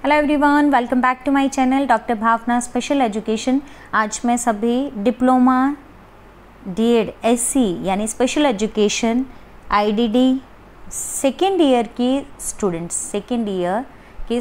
Hello everyone, welcome back to my channel doctor Bhavna special education. आज मैं सभी diploma DEd SC यानी special education IDD second year के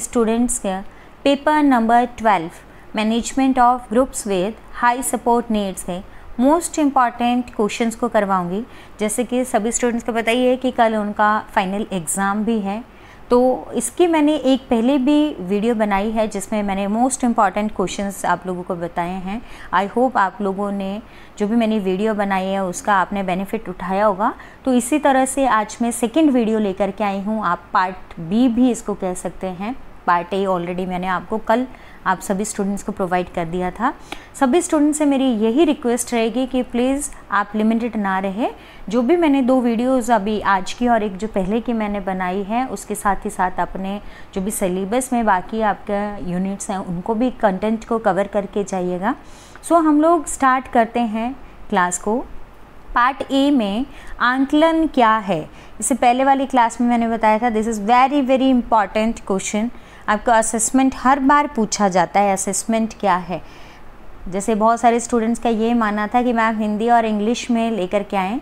students के paper number 12 management of groups with high support needs के most important questions को करवाऊंगी। जैसे कि सभी स्टूडेंट्स को पता ही है कि कल उनका फाइनल एग्ज़ाम भी है, तो इसकी मैंने एक पहले भी वीडियो बनाई है जिसमें मैंने मोस्ट इम्पॉर्टेंट क्वेश्चंस आप लोगों को बताए हैं। आई होप आप लोगों ने जो भी मैंने वीडियो बनाई है उसका आपने बेनिफिट उठाया होगा। तो इसी तरह से आज मैं सेकंड वीडियो लेकर के आई हूँ। आप पार्ट बी भी इसको कह सकते हैं। पार्ट ए ऑलरेडी मैंने आपको कल आप सभी स्टूडेंट्स को प्रोवाइड कर दिया था। सभी स्टूडेंट्स से मेरी यही रिक्वेस्ट रहेगी कि प्लीज़ आप लिमिटेड ना रहे। जो भी मैंने 2 वीडियोज़ अभी आज की और एक जो पहले की मैंने बनाई है उसके साथ ही साथ अपने जो भी सिलेबस में बाकी आपके यूनिट्स हैं उनको भी कंटेंट को कवर करके जाइएगा। सो हम लोग स्टार्ट करते हैं क्लास को। पार्ट ए में आंकलन क्या है, इससे पहले वाली क्लास में मैंने बताया था this is very important question. आपको असेसमेंट हर बार पूछा जाता है, असेसमेंट क्या है। जैसे बहुत सारे स्टूडेंट्स का ये मानना था कि मैम हिंदी और इंग्लिश में लेकर के आएँ।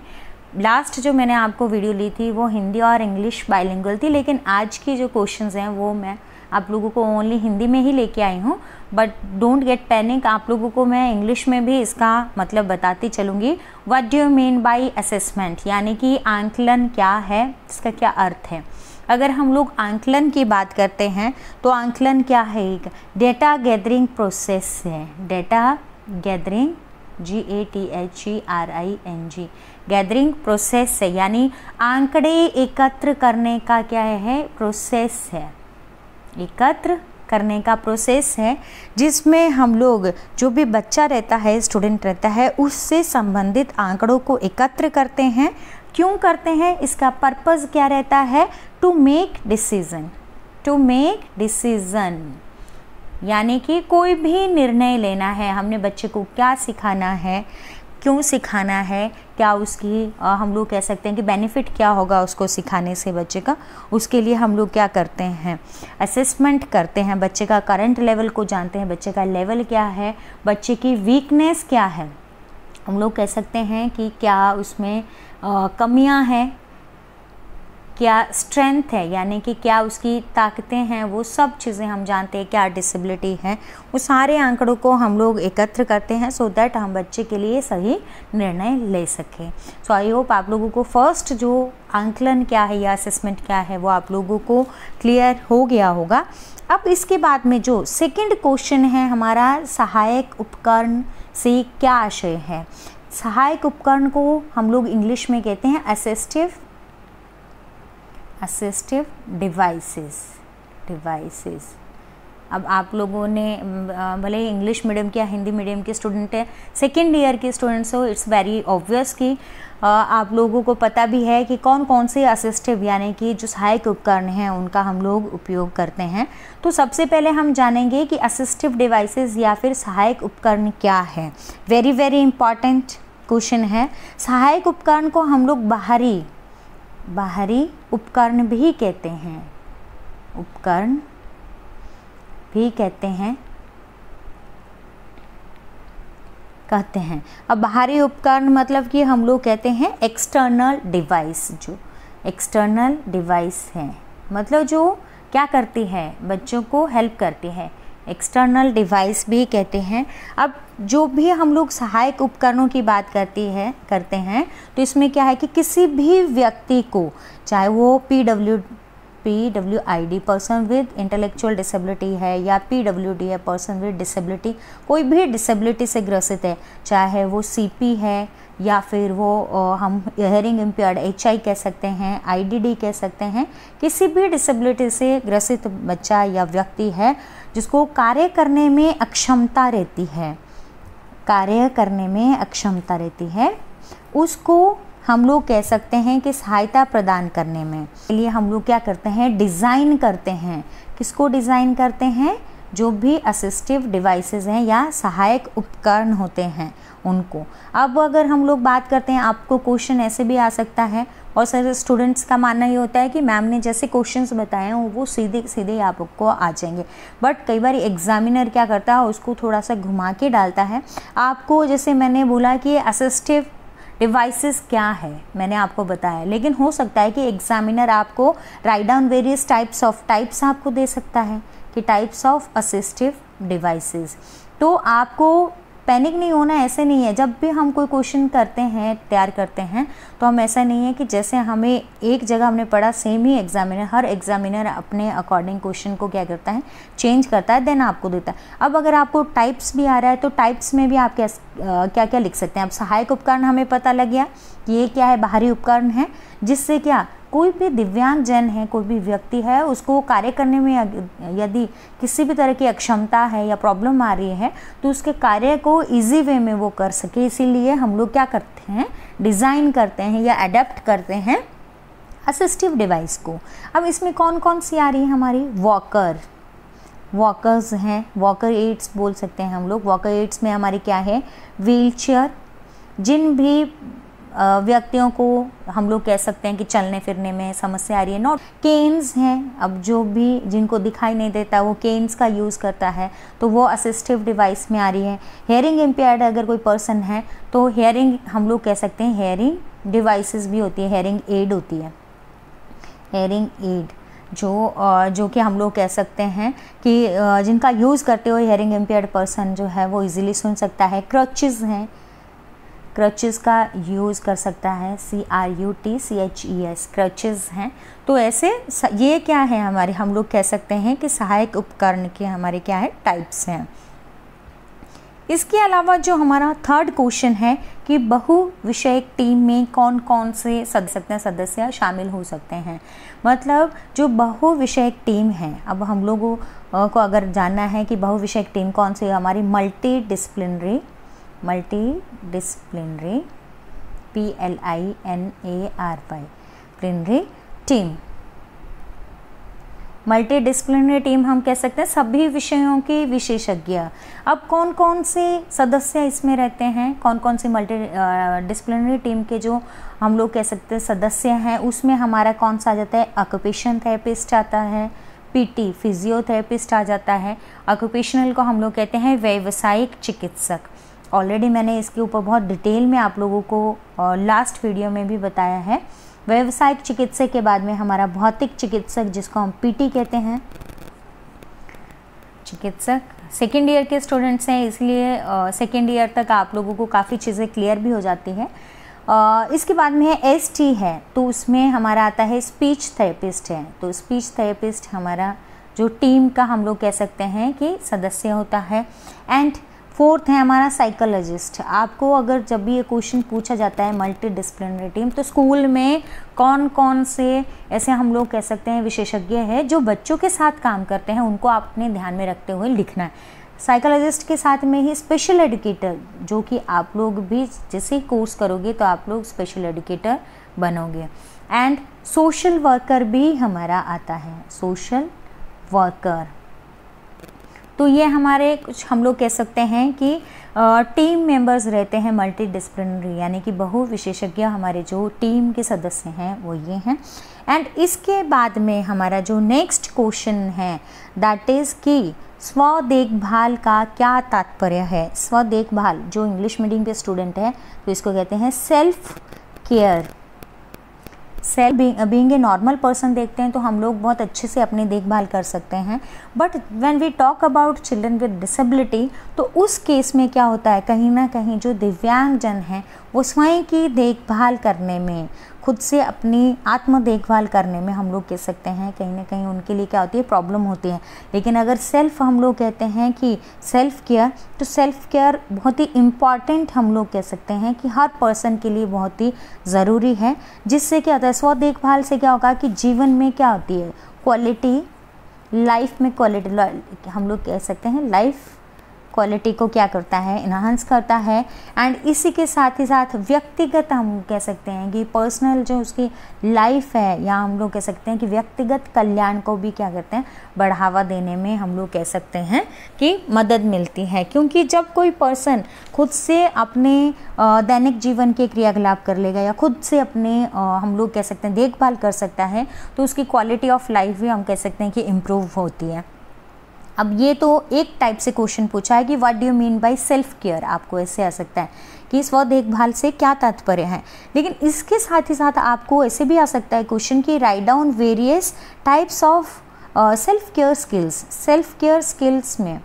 लास्ट जो मैंने आपको वीडियो ली थी वो हिंदी और इंग्लिश बाइलिंगुअल थी, लेकिन आज की जो क्वेश्चंस हैं वो मैं आप लोगों को ओनली हिंदी में ही लेके आई हूँ। बट डोंट गेट पैनिक, आप लोगों को मैं इंग्लिश में भी इसका मतलब बताती चलूँगी। What do you mean by assessment, यानी कि आंकलन क्या है, इसका क्या अर्थ है। अगर हम लोग आंकलन की बात करते हैं तो आंकलन क्या है, एक डेटा गैदरिंग प्रोसेस है। Data gathering GATHERING gathering process है, यानी आंकड़े एकत्र करने का क्या है, प्रोसेस है। एकत्र करने का प्रोसेस है जिसमें हम लोग जो भी बच्चा रहता है, स्टूडेंट रहता है, उससे संबंधित आंकड़ों को एकत्र करते हैं। क्यों करते हैं, इसका पर्पस क्या रहता है, टू मेक डिसीजन, यानी कि कोई भी निर्णय लेना है, हमने बच्चे को क्या सिखाना है, क्यों सिखाना है, क्या उसकी हम लोग कह सकते हैं कि बेनिफिट क्या होगा उसको सिखाने से बच्चे का, उसके लिए हम लोग क्या करते हैं, असेसमेंट करते हैं। बच्चे का करंट लेवल को जानते हैं, बच्चे का लेवल क्या है, बच्चे की वीकनेस क्या है, हम लोग कह सकते हैं कि क्या उसमें कमियां हैं, क्या स्ट्रेंथ है, यानी कि क्या उसकी ताकतें हैं, वो सब चीज़ें हम जानते हैं। क्या डिसेबिलिटी है, वो सारे आंकड़ों को हम लोग एकत्र करते हैं सो दैट हम बच्चे के लिए सही निर्णय ले सकें। सो आई होप आप लोगों को फर्स्ट जो आंकलन क्या है या असेसमेंट क्या है वो आप लोगों को क्लियर हो गया होगा। अब इसके बाद में जो सेकेंड क्वेश्चन है हमारा, सहायक उपकरण से क्या आशय है। सहायक उपकरण को हम लोग इंग्लिश में कहते हैं असिस्टिव डिवाइसेस। अब आप लोगों ने भले इंग्लिश मीडियम के या हिंदी मीडियम के स्टूडेंट है, सेकेंड ईयर के स्टूडेंट्स हो, इट्स वेरी ऑब्वियस कि आप लोगों को पता भी है कि कौन कौन से असिस्टिव यानी कि जो सहायक उपकरण हैं उनका हम लोग उपयोग करते हैं। तो सबसे पहले हम जानेंगे कि असिस्टिव डिवाइसेस या फिर सहायक उपकरण क्या है। वेरी इंपॉर्टेंट क्वेश्चन है। सहायक उपकरण को हम लोग बाहरी उपकरण भी कहते हैं, कहते हैं। अब बाहरी उपकरण मतलब कि हम लोग कहते हैं एक्सटर्नल डिवाइस। जो एक्सटर्नल डिवाइस है मतलब जो क्या करती है, बच्चों को हेल्प करती है, एक्सटर्नल डिवाइस भी कहते हैं। अब जो भी हम लोग सहायक उपकरणों की बात करते हैं तो इसमें क्या है कि किसी भी व्यक्ति को, चाहे वो PWD person with intellectual disability है या PWD है पर्सन विद डिसेबिलिटी, कोई भी डिसेबिलिटी से ग्रसित है, चाहे वो CP है या फिर वो हम हियरिंग इम्पेयर्ड HI कह सकते हैं, IDD कह सकते हैं, किसी भी डिसेबिलिटी से ग्रसित बच्चा या व्यक्ति है जिसको कार्य करने में अक्षमता रहती है, उसको हम लोग कह सकते हैं कि सहायता प्रदान करने में के लिए हम लोग क्या करते हैं, डिज़ाइन करते हैं। किसको डिज़ाइन करते हैं, जो भी असिस्टिव डिवाइसेस हैं या सहायक उपकरण होते हैं उनको। अब अगर हम लोग बात करते हैं, आपको क्वेश्चन ऐसे भी आ सकता है और सारे स्टूडेंट्स का मानना ये होता है कि मैम ने जैसे क्वेश्चंस बताए हैं वो सीधे सीधे आपको आ जाएंगे, बट कई बार एग्जामिनर क्या करता है उसको थोड़ा सा घुमा के डालता है आपको। जैसे मैंने बोला कि असिस्टिव डिवाइसेस क्या है मैंने आपको बताया, लेकिन हो सकता है कि एग्जामिनर आपको राइट डाउन वेरियस टाइप्स आपको दे सकता है कि टाइप्स ऑफ असिस्टिव डिवाइसेस। तो आपको पैनिक नहीं होना, ऐसे नहीं है। जब भी हम कोई क्वेश्चन करते हैं, तैयार करते हैं, तो हम ऐसा नहीं है कि जैसे हमें एक जगह हमने पढ़ा सेम ही हर एग्जामिनर अपने अकॉर्डिंग क्वेश्चन को क्या करता है, चेंज करता है, देन आपको देता है। अब अगर आपको टाइप्स भी आ रहा है तो टाइप्स में भी आप क्या क्या लिख सकते हैं। अब सहायक उपकरण हमें पता लग गया कि ये क्या है, बाहरी उपकरण है जिससे क्या कोई भी दिव्यांग जन है, कोई भी व्यक्ति है, उसको कार्य करने में यदि किसी भी तरह की अक्षमता है या प्रॉब्लम आ रही है तो उसके कार्य को इजी वे में वो कर सके, इसीलिए हम लोग क्या करते हैं, डिज़ाइन करते हैं या अडेप्ट करते हैं असिस्टिव डिवाइस को। अब इसमें कौन कौन सी आ रही है हमारी, वॉकर्स हैं, वॉकर एड्स बोल सकते हैं हम लोग। वॉकर एड्स में हमारी क्या है, व्हील चेयर, जिन भी व्यक्तियों को हम लोग कह सकते हैं कि चलने फिरने में समस्या आ रही है, नॉट केन्स हैं। अब जो भी जिनको दिखाई नहीं देता वो केन्स का यूज़ करता है तो वो असिस्टिव डिवाइस में आ रही है। हेयरिंग इम्पेयर्ड अगर कोई पर्सन है तो हेयरिंग हम लोग कह सकते हैं हेयरिंग डिवाइसेस भी होती है, हेयरिंग एड होती है, हेयरिंग एड जो कि हम लोग कह सकते हैं कि जिनका यूज़ करते हुए हेयरिंग इम्पेयर्ड पर्सन जो है वो इजीली सुन सकता है। क्रचेस हैं, क्रचेस का यूज़ कर सकता है, CRUTCHES क्रचेस हैं। तो ऐसे ये क्या है हमारे, हम लोग कह सकते हैं कि सहायक उपकरण के हमारे क्या है, टाइप्स हैं। इसके अलावा जो हमारा थर्ड क्वेश्चन है कि बहु विषयक टीम में कौन कौन से सदस्य शामिल हो सकते हैं। मतलब जो बहु विषयक टीम है, अब हम लोगों को अगर जानना है कि बहु विषयक टीम कौन सी है, हमारी multi disciplinary PLINARY team. Multi disciplinary team हम कह सकते हैं सभी विषयों के विशेषज्ञ। अब कौन कौन से सदस्य इसमें रहते हैं, कौन कौन से मल्टी डिसिप्लिनरी टीम के जो हम लोग कह सकते हैं सदस्य हैं, उसमें हमारा कौन सा आ जाता है, ऑक्यूपेशन थेरेपिस्ट आता है, PT फिजियोथेरेपिस्ट आ जाता है, ऑक्यूपेशनल को हम लोग कहते हैं व्यावसायिक चिकित्सक। ऑलरेडी मैंने इसके ऊपर बहुत डिटेल में आप लोगों को लास्ट वीडियो में भी बताया है। व्यावसायिक चिकित्सक के बाद में हमारा भौतिक चिकित्सक जिसको हम PT कहते हैं, चिकित्सक। सेकेंड ईयर के स्टूडेंट्स हैं इसलिए सेकेंड ईयर तक आप लोगों को काफ़ी चीज़ें क्लियर भी हो जाती है। इसके बाद में है ST है, तो उसमें हमारा आता है स्पीच थेरेपिस्ट है। तो स्पीच थेरेपिस्ट हमारा जो टीम का हम लोग कह सकते हैं कि सदस्य होता है। एंड फोर्थ है हमारा साइकोलॉजिस्ट। आपको अगर जब भी ये क्वेश्चन पूछा जाता है मल्टी डिसिप्लिनरी टीम, तो स्कूल में कौन कौन से ऐसे हम लोग कह सकते हैं विशेषज्ञ है जो बच्चों के साथ काम करते हैं, उनको आप अपने ध्यान में रखते हुए लिखना है। साइकोलॉजिस्ट के साथ में ही स्पेशल एजुकेटर, जो कि आप लोग भी जैसे कोर्स करोगे तो आप लोग स्पेशल एजुकेटर बनोगे। एंड सोशल वर्कर भी हमारा आता है, सोशल वर्कर। तो ये हमारे कुछ हम लोग कह सकते हैं कि टीम मेंबर्स रहते हैं मल्टी डिसिप्लिनरी, यानी कि बहु विशेषज्ञ हमारे जो टीम के सदस्य हैं वो ये हैं। एंड इसके बाद में हमारा जो नेक्स्ट क्वेश्चन है दैट इज़ कि स्व देखभाल का क्या तात्पर्य है। स्व देखभाल, जो इंग्लिश मीडियम के स्टूडेंट है तो इसको कहते हैं self care. Being a normal person देखते हैं तो हम लोग बहुत अच्छे से अपनी देखभाल कर सकते हैं, but when we talk about children with disability तो उस केस में क्या होता है, कहीं ना कहीं जो दिव्यांग जन हैं वो स्वयं की देखभाल करने में, खुद से अपनी आत्म देखभाल करने में हम लोग कह सकते हैं कहीं ना कहीं उनके लिए क्या होती है, प्रॉब्लम होती है। लेकिन अगर सेल्फ हम लोग कहते हैं कि सेल्फ केयर, तो सेल्फ केयर बहुत ही इम्पॉर्टेंट हम लोग कह सकते हैं कि हर पर्सन के लिए बहुत ही ज़रूरी है। जिससे क्या होता है, स्व देखभाल से क्या होगा कि जीवन में क्या होती है, क्वालिटी लाइफ में, क्वालिटी हम लोग कह सकते हैं लाइफ क्वालिटी को क्या करता है, इन्हांस करता है। एंड इसी के साथ ही साथ व्यक्तिगत हम कह सकते हैं कि पर्सनल जो उसकी लाइफ है, या हम लोग कह सकते हैं कि व्यक्तिगत कल्याण को भी क्या करते हैं, बढ़ावा देने में हम लोग कह सकते हैं कि मदद मिलती है। क्योंकि जब कोई पर्सन खुद से अपने दैनिक जीवन के क्रियाकलाप कर लेगा या खुद से अपने हम लोग कह सकते हैं देखभाल कर सकता है, तो उसकी क्वालिटी ऑफ लाइफ भी हम कह सकते हैं कि इम्प्रूव होती है। अब ये तो एक टाइप से क्वेश्चन पूछा है कि what do you mean by self care, आपको ऐसे आ सकता है कि स्व देखभाल से क्या तात्पर्य है। लेकिन इसके साथ ही साथ आपको ऐसे भी आ सकता है क्वेश्चन कि write down various types of self care skills. Self care skills में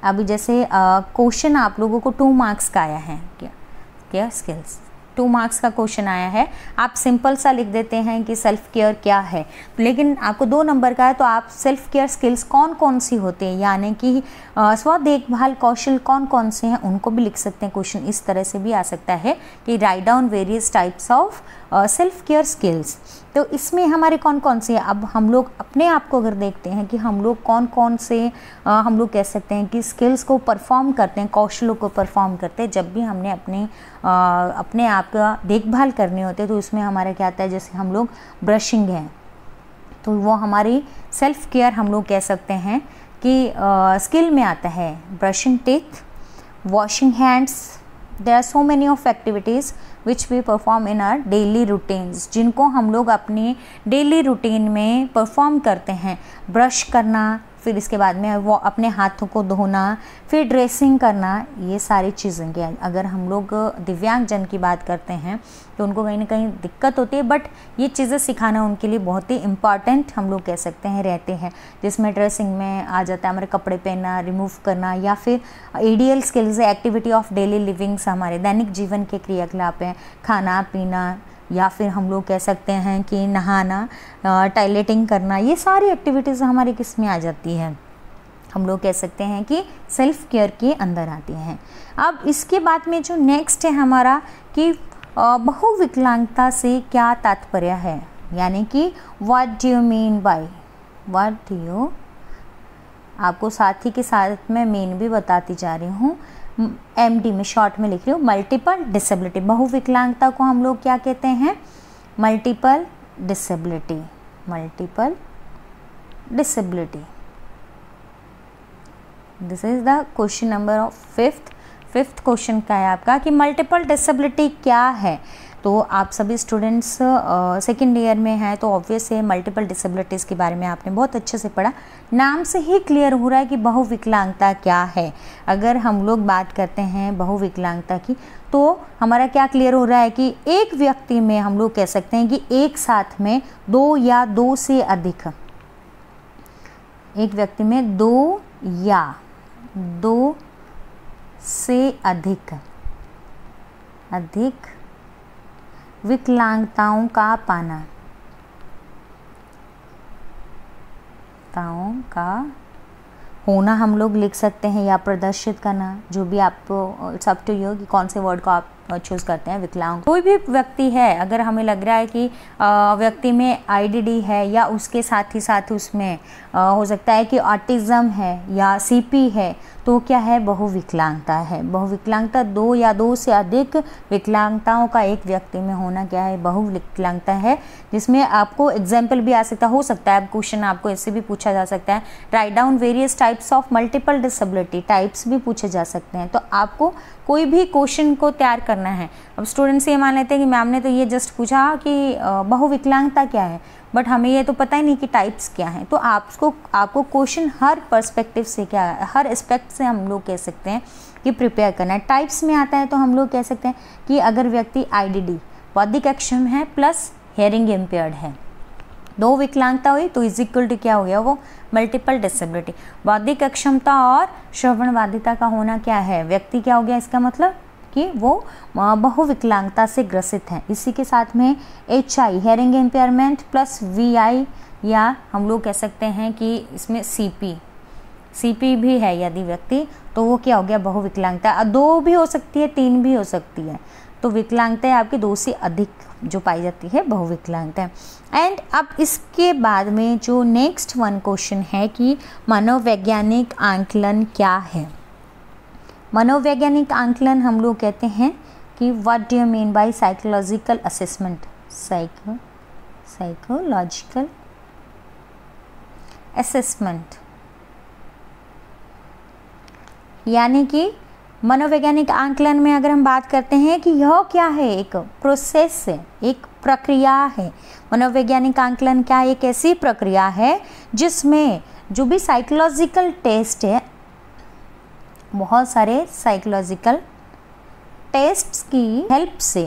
अभी जैसे क्वेश्चन आप लोगों को 2 मार्क्स का आया है, केयर स्किल्स 2 मार्क्स का क्वेश्चन आया है। आप सिंपल सा लिख देते हैं कि सेल्फ केयर क्या है, लेकिन आपको 2 नंबर का है तो आप सेल्फ केयर स्किल्स कौन कौन सी होते हैं, यानी कि स्व देखभाल कौशल कौन कौन से हैं, उनको भी लिख सकते हैं। क्वेश्चन इस तरह से भी आ सकता है कि write down various types of self care skills. तो इसमें हमारे कौन कौन से, अब हम लोग अपने आप को अगर देखते हैं कि हम लोग कौन कौन से हम लोग कह सकते हैं कि स्किल्स को परफॉर्म करते हैं, कौशलों को परफॉर्म करते हैं जब भी हमने अपने आप का देखभाल करने होते हैं। तो इसमें हमारा क्या आता है, जैसे हम लोग ब्रशिंग है तो वो हमारी सेल्फ केयर हम लोग कह सकते हैं कि स्किल में आता है। Brushing teeth, washing hands, there are so many of activities which we perform in our daily routines, जिनको हम लोग अपने डेली रूटीन में परफॉर्म करते हैं। ब्रश करना, फिर इसके बाद में वो अपने हाथों को धोना, फिर ड्रेसिंग करना, ये सारी चीज़ें क्या, अगर हम लोग दिव्यांग जन की बात करते हैं तो उनको कहीं ना कहीं दिक्कत होती है, बट ये चीज़ें सिखाना उनके लिए बहुत ही इम्पॉर्टेंट हम लोग कह सकते हैं रहते हैं। जिसमें ड्रेसिंग में आ जाता है हमारे कपड़े पहनना, रिमूव करना, या फिर ADL skills activity of daily livings, हमारे दैनिक जीवन के क्रियाकलाप हैं, खाना पीना, या फिर हम लोग कह सकते हैं कि नहाना, टॉयलेटिंग करना, ये सारी एक्टिविटीज़ हमारी किस में आ जाती है, हम लोग कह सकते हैं कि सेल्फ केयर के अंदर आती हैं। अब इसके बाद में जो नेक्स्ट है हमारा कि बहुविकलांगता से क्या तात्पर्य है, यानी कि what do you mean by, what do you, आपको साथ ही के साथ मैं मेन भी बताती जा रही हूँ, MD में शॉर्ट में लिख रही हूँ, मल्टीपल डिसेबिलिटी। बहुविकलांगता को हम लोग क्या कहते हैं, multiple disability, multiple disability. This is the question number of fifth question का है आपका कि मल्टीपल डिसेबिलिटी क्या है। तो आप सभी स्टूडेंट्स सेकेंड ईयर में हैं तो ऑब्वियस है मल्टीपल डिसेबिलिटीज़ के बारे में आपने बहुत अच्छे से पढ़ा। नाम से ही क्लियर हो रहा है कि बहुविकलांगता क्या है। अगर हम लोग बात करते हैं बहुविकलांगता की तो हमारा क्या क्लियर हो रहा है कि एक व्यक्ति में हम लोग कह सकते हैं कि एक साथ में 2 या 2 से अधिक, एक व्यक्ति में 2 या 2 से अधिक विकलांगताओं का पाना, ताओं का होना हम लोग लिख सकते हैं, या प्रदर्शित करना, जो भी आपको इट्स अप टू यू कि कौन से वर्ड को आप चूज़ करते हैं। विकलांग कोई भी व्यक्ति है, अगर हमें लग रहा है कि व्यक्ति में IDD है या उसके साथ ही साथ उसमें हो सकता है कि ऑटिज़म है या CP है, तो क्या है, बहुविकलांगता है। बहुविकलांगता 2 या 2 से अधिक विकलांगताओं का एक व्यक्ति में होना क्या है, बहुविकलांगता है। जिसमें आपको एग्जाम्पल भी आ सकता हो सकता है क्वेश्चन आपको ऐसे भी पूछा जा सकता है, write down various types of multiple disability, types भी पूछे जा सकते हैं। तो आपको कोई भी क्वेश्चन को तैयार करना है। अब स्टूडेंट्स ये मान लेते हैं कि मैम ने तो ये जस्ट पूछा कि बहुविकलांगता क्या है, बट हमें ये तो पता ही नहीं कि टाइप्स क्या हैं। तो आपको क्वेश्चन हर पर्सपेक्टिव से क्या है, हर एस्पेक्ट से हम लोग कह सकते हैं कि प्रिपेयर करना है। टाइप्स में आता है तो हम लोग कह सकते हैं कि अगर व्यक्ति IDD बौद्धिक अक्षम है प्लस हेयरिंग इम्पेयर्ड है, 2 विकलांगता हुई तो इज इक्वल टू क्या हो गया, वो मल्टीपल डिसेबिलिटी। बौद्धिक अक्षमता और श्रवण बाधिता का होना क्या है, व्यक्ति क्या हो गया, इसका मतलब कि वो बहुविकलांगता से ग्रसित हैं। इसी के साथ में HI hearing impairment plus VI, या हम लोग कह सकते हैं कि इसमें CP भी है यदि व्यक्ति, तो वो क्या हो गया, बहुविकलांगता। 2 भी हो सकती है, 3 भी हो सकती है। तो विकलांगता है आपकी 2 से अधिक जो पाई जाती है बहुविकलांगता। एंड अब इसके बाद में जो नेक्स्ट वन क्वेश्चन है कि मनोवैज्ञानिक आंकलन क्या है। मनोवैज्ञानिक आंकलन हम लोग कहते हैं कि what do you mean by psychological assessment, psychological assessment, यानी कि मनोवैज्ञानिक आंकलन में अगर हम बात करते हैं कि यह क्या है, एक प्रोसेस है, एक प्रक्रिया है। मनोवैज्ञानिक आंकलन क्या एक ऐसी प्रक्रिया है जिसमें जो भी साइकोलॉजिकल टेस्ट है, बहुत सारे साइकोलॉजिकल टेस्ट्स की हेल्प से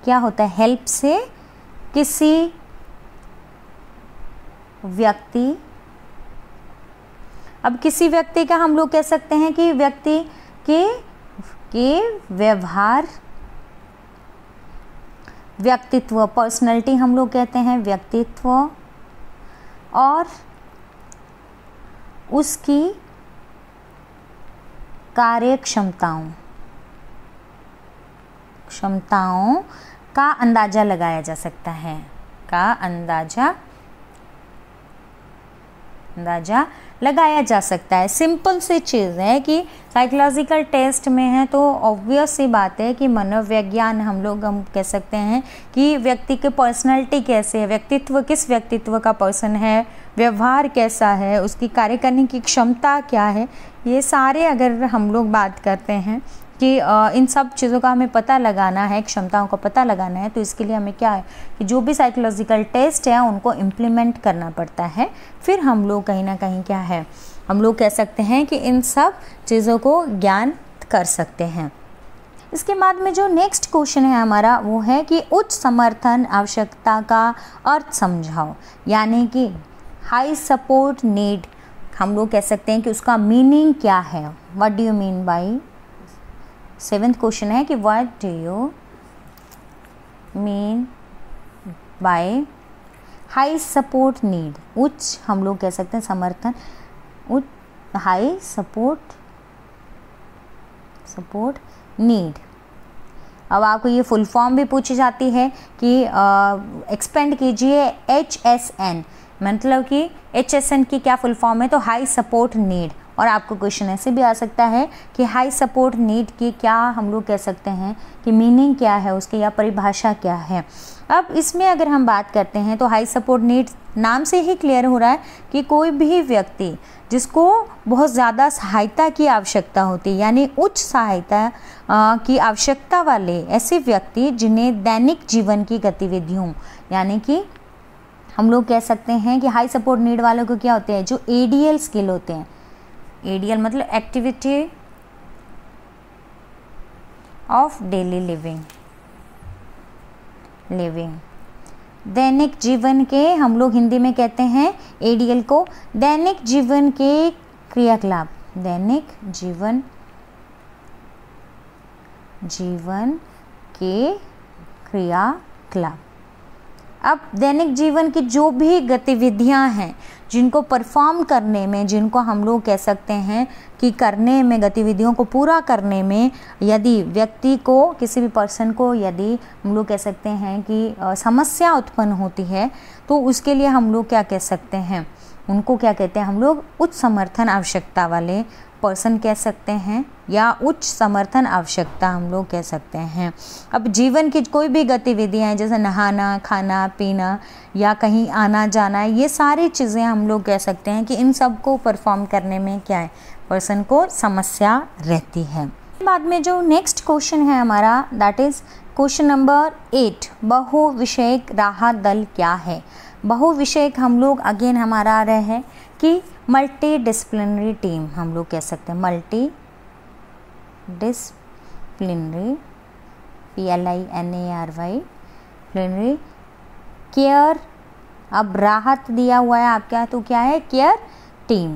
क्या होता है, हेल्प से किसी व्यक्ति, अब किसी व्यक्ति का हम लोग कह सकते हैं कि व्यक्ति के व्यवहार, व्यक्तित्व, पर्सनैलिटी हम लोग कहते हैं व्यक्तित्व, और उसकी कार्य क्षमताओं का अंदाज़ा लगाया जा सकता है, का अंदाज़ा लगाया जा सकता है। सिंपल सी चीज़ है कि साइकोलॉजिकल टेस्ट में है तो ऑब्वियस सी बात है कि मनोविज्ञान हम कह सकते हैं कि व्यक्ति की पर्सनैलिटी कैसे है, व्यक्तित्व किस व्यक्तित्व का पर्सन है, व्यवहार कैसा है, उसकी कार्य करने की क्षमता क्या है, ये सारे अगर हम लोग बात करते हैं कि इन सब चीज़ों का हमें पता लगाना है, क्षमताओं का पता लगाना है, तो इसके लिए हमें क्या है कि जो भी साइकोलॉजिकल टेस्ट है उनको इम्प्लीमेंट करना पड़ता है। फिर हम लोग कहीं ना कहीं क्या है, हम लोग कह सकते हैं कि इन सब चीज़ों को ज्ञान कर सकते हैं। इसके बाद में जो नेक्स्ट क्वेश्चन है हमारा वो है कि उच्च समर्थन आवश्यकता का अर्थ समझाओ, यानी कि हाई सपोर्ट नीड हम लोग कह सकते हैं कि उसका मीनिंग क्या है, what do you mean by, 7th question है कि what do you mean by high support need, उच्च हम लोग कह सकते हैं समर्थन, उच्च हाई सपोर्ट नीड। अब आपको ये फुल फॉर्म भी पूछी जाती है कि एक्सपेंड कीजिए HSN, मतलब कि HSN की क्या फुल फॉर्म है, तो हाई सपोर्ट नीड। और आपको क्वेश्चन ऐसे भी आ सकता है कि हाई सपोर्ट नीड की क्या हम लोग कह सकते हैं कि मीनिंग क्या है उसकी, या परिभाषा क्या है। अब इसमें अगर हम बात करते हैं तो हाई सपोर्ट नीड नाम से ही क्लियर हो रहा है कि कोई भी व्यक्ति जिसको बहुत ज़्यादा सहायता की आवश्यकता होती है, यानी उच्च सहायता की आवश्यकता वाले ऐसे व्यक्ति जिन्हें दैनिक जीवन की गतिविधियों, यानी कि हम लोग कह सकते हैं कि हाई सपोर्ट नीड वालों को क्या होते हैं, जो ADL स्किल होते हैं, ADL मतलब एक्टिविटी ऑफ डेली लिविंग, दैनिक जीवन के हम लोग हिंदी में कहते हैं ADL को दैनिक जीवन के क्रियाकलाप, दैनिक जीवन के क्रियाकलाप। अब दैनिक जीवन की जो भी गतिविधियां हैं जिनको परफॉर्म करने में, जिनको हम लोग कह सकते हैं कि करने में, गतिविधियों को पूरा करने में यदि व्यक्ति को, किसी भी पर्सन को यदि हम लोग कह सकते हैं कि समस्या उत्पन्न होती है, तो उसके लिए हम लोग क्या कह सकते हैं, उनको क्या कहते हैं हम लोग, उच्च समर्थन आवश्यकता वाले पर्सन कह सकते हैं, या उच्च समर्थन आवश्यकता हम लोग कह सकते हैं। अब जीवन की कोई भी गतिविधियाँ हैं जैसे नहाना, खाना पीना या कहीं आना जाना, ये सारी चीज़ें हम लोग कह सकते हैं कि इन सब को परफॉर्म करने में क्या है, पर्सन को समस्या रहती है। बाद में जो नेक्स्ट क्वेश्चन है हमारा, दैट इज़ क्वेश्चन नंबर 8, बहुविषयक राहत दल क्या है। बहुविषयक हम लोग अगेन हमारा आ रहे हैं कि मल्टी डिसिप्लिनरी टीम हम लोग कह सकते हैं, मल्टी डिसिप्लिनरी PLINARY प्लिनरी केयर। अब राहत दिया हुआ है आपका, तो क्या है, care team.